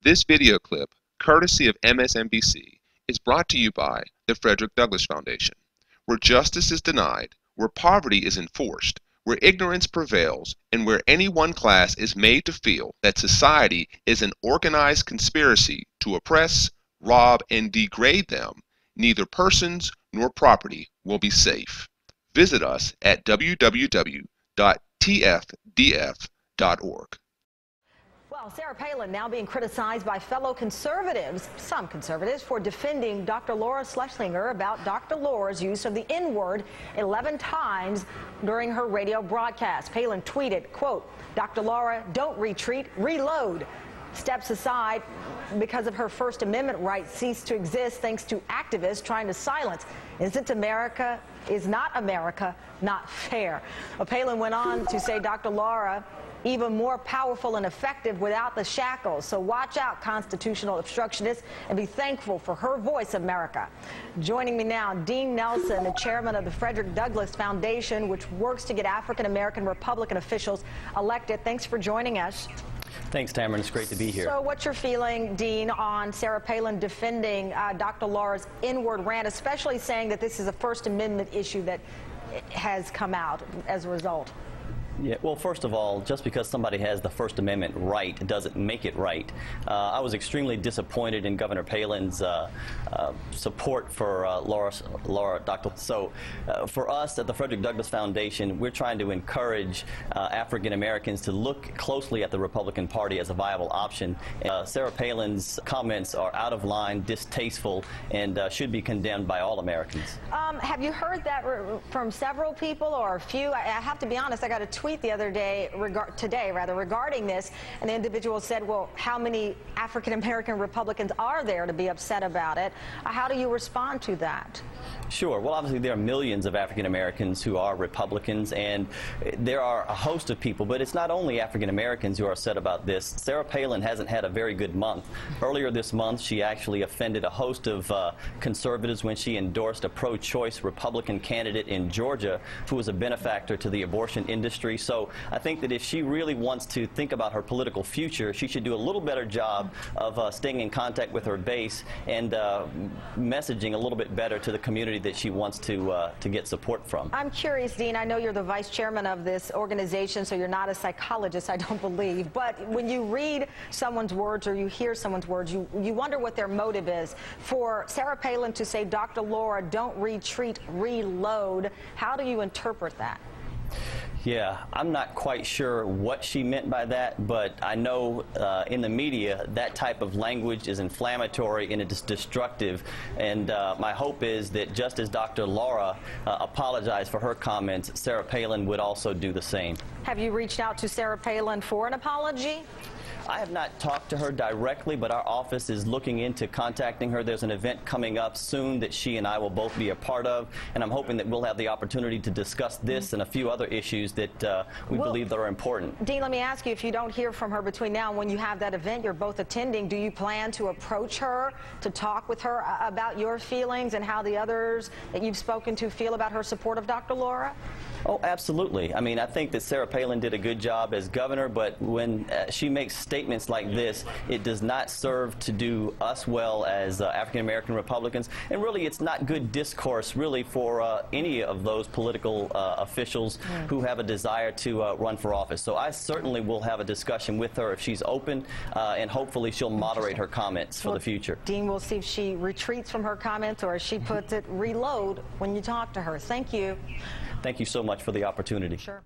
This video clip, courtesy of MSNBC, is brought to you by the Frederick Douglass Foundation. Where justice is denied, where poverty is enforced, where ignorance prevails, and where any one class is made to feel that society is an organized conspiracy to oppress, rob, and degrade them, neither persons nor property will be safe. Visit us at www.tfdf.org. Well, Sarah Palin now being criticized by fellow conservatives, some conservatives, for defending Dr. Laura Schlesinger about Dr. Laura's use of the N-word 11 times during her radio broadcast. Palin tweeted, quote, "Dr. Laura, don't retreat, reload. Steps aside because of her First Amendment rights cease to exist thanks to activists trying to silence. Isn't America, is not America, not fair?" Well, Palin went on to say Dr. Laura even more powerful and effective without the shackles. So watch out, constitutional obstructionists, and be thankful for her voice, America. Joining me now, Dean Nelson, the chairman of the Frederick Douglass Foundation, which works to get African-American Republican officials elected. Thanks for joining us. Thanks, Tamara. It's great to be here. So what's your feeling, Dean, on Sarah Palin defending Dr. Laura's N-word rant, especially saying that this is a First Amendment issue that has come out as a result? Yeah, well, first of all, just because somebody has the First Amendment right doesn't make it right. I was extremely disappointed in Governor Palin's support for Dr. So for us at the Frederick Douglass Foundation, we're trying to encourage African Americans to look closely at the Republican Party as a viable option. Sarah Palin's comments are out of line, distasteful, and should be condemned by all Americans. Have you heard that from several people or a few? I have to be honest, I got a tweet the other day, regarding this, and the individual said, well, how many African-American Republicans are there to be upset about it? How do you respond to that? Sure. Well, obviously there are millions of African-Americans who are Republicans, and there are a host of people, but it's not only African-Americans who are upset about this. Sarah Palin hasn't had a very good month. Earlier this month, she actually offended a host of conservatives when she endorsed a pro-choice Republican candidate in Georgia who was a benefactor to the abortion industry. So I think that if she really wants to think about her political future, she should do a little better job of staying in contact with her base and messaging a little bit better to the community that she wants to get support from. I'm curious, Dean, I know you're the vice chairman of this organization, so you're not a psychologist, I don't believe, but when you read someone's words or you hear someone's words, you wonder what their motive is. For Sarah Palin to say, Dr. Laura, don't retreat, reload, how do you interpret that? Yeah, I'm not quite sure what she meant by that, but I know in the media that type of language is inflammatory and it is destructive, and my hope is that just as Dr. Laura apologized for her comments, Sarah Palin would also do the same. Have you reached out to Sarah Palin for an apology? I have not talked to her directly, but our office is looking into contacting her. There's an event coming up soon that she and I will both be a part of, and I'm hoping that we'll have the opportunity to discuss this and a few other issues that we believe that are important. Dean, let me ask you, if you don't hear from her between now and when you have that event you're both attending, do you plan to approach her to talk with her about your feelings and how the others that you've spoken to feel about her support of Dr. Laura? Oh, absolutely. I mean, I think that Sarah Palin did a good job as governor, but when she makes statements like this, it does not serve to do us well as African-American Republicans, and really it's not good discourse really for any of those political officials who have a desire to run for office. So I certainly will have a discussion with her if she's open, and hopefully she'll moderate her comments for the future. Dean, we'll see if she retreats from her comments or as she puts it, reload when you talk to her. Thank you. Thank you so much for the opportunity. Sure.